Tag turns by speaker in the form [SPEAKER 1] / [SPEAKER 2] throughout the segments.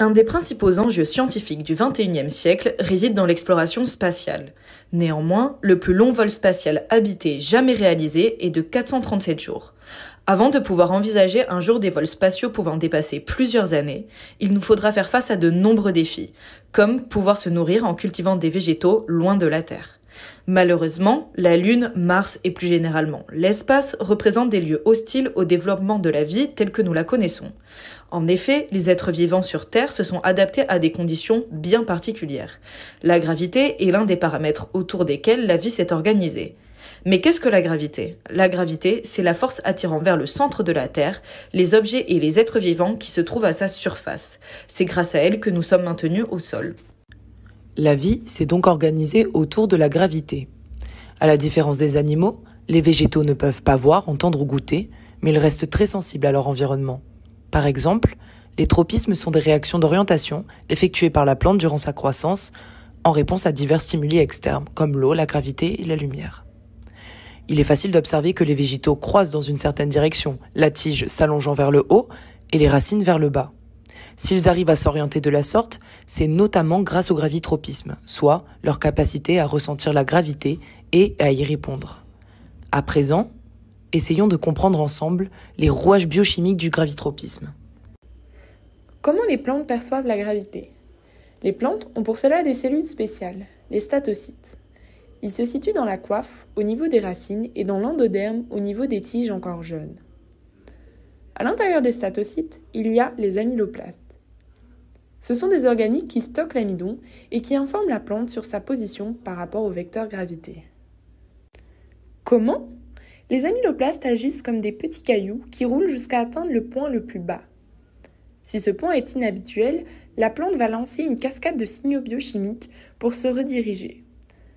[SPEAKER 1] Un des principaux enjeux scientifiques du XXIe siècle réside dans l'exploration spatiale. Néanmoins, le plus long vol spatial habité jamais réalisé est de 437 jours. Avant de pouvoir envisager un jour des vols spatiaux pouvant dépasser plusieurs années, il nous faudra faire face à de nombreux défis, comme pouvoir se nourrir en cultivant des végétaux loin de la Terre. Malheureusement, la Lune, Mars et plus généralement l'espace représentent des lieux hostiles au développement de la vie telle que nous la connaissons. En effet, les êtres vivants sur Terre se sont adaptés à des conditions bien particulières. La gravité est l'un des paramètres autour desquels la vie s'est organisée. Mais qu'est-ce que la gravité ? La gravité, c'est la force attirant vers le centre de la Terre les objets et les êtres vivants qui se trouvent à sa surface. C'est grâce à elle que nous sommes maintenus au sol.
[SPEAKER 2] La vie s'est donc organisée autour de la gravité. À la différence des animaux, les végétaux ne peuvent pas voir, entendre ou goûter, mais ils restent très sensibles à leur environnement. Par exemple, les tropismes sont des réactions d'orientation effectuées par la plante durant sa croissance en réponse à divers stimuli externes, comme l'eau, la gravité et la lumière. Il est facile d'observer que les végétaux croissent dans une certaine direction, la tige s'allongeant vers le haut et les racines vers le bas. S'ils arrivent à s'orienter de la sorte, c'est notamment grâce au gravitropisme, soit leur capacité à ressentir la gravité et à y répondre. À présent, essayons de comprendre ensemble les rouages biochimiques du gravitropisme.
[SPEAKER 3] Comment les plantes perçoivent la gravité ? Les plantes ont pour cela des cellules spéciales, les statocytes. Ils se situent dans la coiffe, au niveau des racines, et dans l'endoderme, au niveau des tiges encore jeunes. À l'intérieur des statocytes, il y a les amyloplastes. Ce sont des organiques qui stockent l'amidon et qui informent la plante sur sa position par rapport au vecteur gravité. Comment ? Les amyloplastes agissent comme des petits cailloux qui roulent jusqu'à atteindre le point le plus bas. Si ce point est inhabituel, la plante va lancer une cascade de signaux biochimiques pour se rediriger,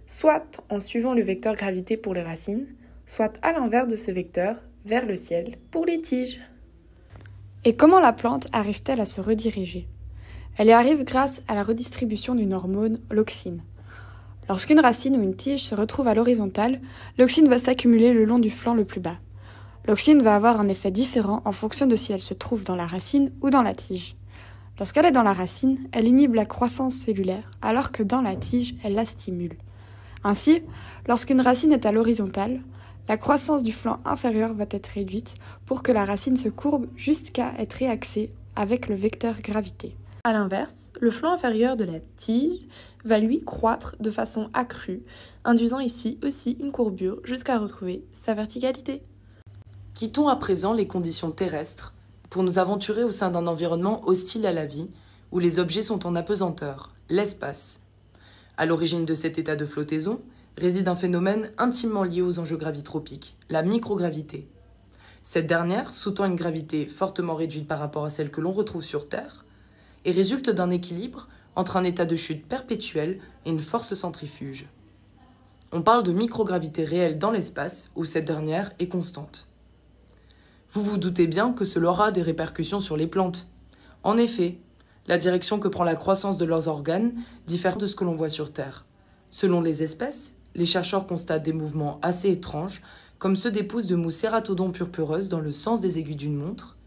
[SPEAKER 3] soit en suivant le vecteur gravité pour les racines, soit à l'inverse de ce vecteur, vers le ciel, pour les tiges.
[SPEAKER 4] Et comment la plante arrive-t-elle à se rediriger ? Elle y arrive grâce à la redistribution d'une hormone, l'auxine. Lorsqu'une racine ou une tige se retrouve à l'horizontale, l'auxine va s'accumuler le long du flanc le plus bas. L'auxine va avoir un effet différent en fonction de si elle se trouve dans la racine ou dans la tige. Lorsqu'elle est dans la racine, elle inhibe la croissance cellulaire, alors que dans la tige, elle la stimule. Ainsi, lorsqu'une racine est à l'horizontale, la croissance du flanc inférieur va être réduite pour que la racine se courbe jusqu'à être réaxée avec le vecteur gravité.
[SPEAKER 3] A l'inverse, le flanc inférieur de la tige va lui croître de façon accrue, induisant ici aussi une courbure jusqu'à retrouver sa verticalité.
[SPEAKER 2] Quittons à présent les conditions terrestres pour nous aventurer au sein d'un environnement hostile à la vie où les objets sont en apesanteur, l'espace. À l'origine de cet état de flottaison réside un phénomène intimement lié aux enjeux gravitropiques, la microgravité. Cette dernière sous-tend une gravité fortement réduite par rapport à celle que l'on retrouve sur Terre et résulte d'un équilibre entre un état de chute perpétuel et une force centrifuge. On parle de microgravité réelle dans l'espace où cette dernière est constante. Vous vous doutez bien que cela aura des répercussions sur les plantes. En effet, la direction que prend la croissance de leurs organes diffère de ce que l'on voit sur Terre. Selon les espèces, les chercheurs constatent des mouvements assez étranges, comme ceux des pousses de mousse cératodon purpureuse dans le sens des aiguilles d'une montre,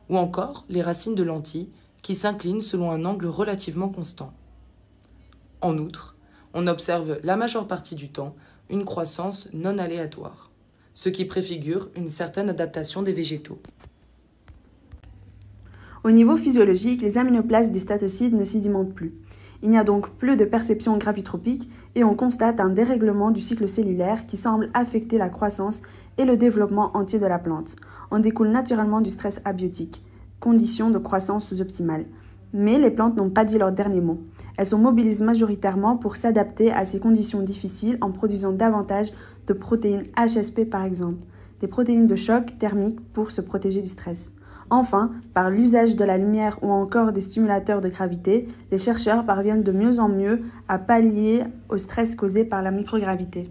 [SPEAKER 2] ou encore les racines de lentilles qui s'inclinent selon un angle relativement constant. En outre, on observe la majeure partie du temps une croissance non aléatoire, ce qui préfigure une certaine adaptation des végétaux.
[SPEAKER 5] Au niveau physiologique, les amyloplastes des statocytes ne sédimentent plus. Il n'y a donc plus de perception gravitropique et on constate un dérèglement du cycle cellulaire qui semble affecter la croissance et le développement entier de la plante. On découle naturellement du stress abiotique, conditions de croissance sous-optimale. Mais les plantes n'ont pas dit leur dernier mot. Elles se mobilisent majoritairement pour s'adapter à ces conditions difficiles en produisant davantage de protéines HSP par exemple, des protéines de choc thermique pour se protéger du stress. Enfin, par l'usage de la lumière ou encore des stimulateurs de gravité, les chercheurs parviennent de mieux en mieux à pallier au stress causé par la microgravité.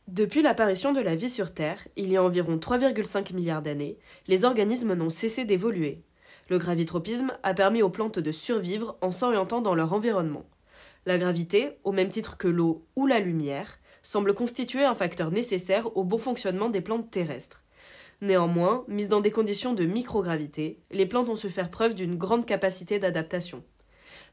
[SPEAKER 1] Depuis l'apparition de la vie sur Terre, il y a environ 3,5 milliards d'années, les organismes n'ont cessé d'évoluer. Le gravitropisme a permis aux plantes de survivre en s'orientant dans leur environnement. La gravité, au même titre que l'eau ou la lumière, semble constituer un facteur nécessaire au bon fonctionnement des plantes terrestres. Néanmoins, mises dans des conditions de microgravité, les plantes ont su faire preuve d'une grande capacité d'adaptation.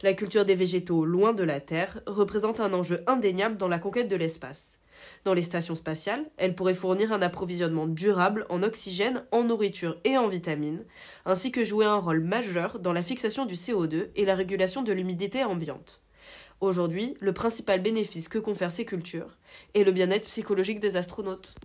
[SPEAKER 1] La culture des végétaux loin de la Terre représente un enjeu indéniable dans la conquête de l'espace. Dans les stations spatiales, elles pourraient fournir un approvisionnement durable en oxygène, en nourriture et en vitamines, ainsi que jouer un rôle majeur dans la fixation du CO2 et la régulation de l'humidité ambiante. Aujourd'hui, le principal bénéfice que confèrent ces cultures est le bien-être psychologique des astronautes.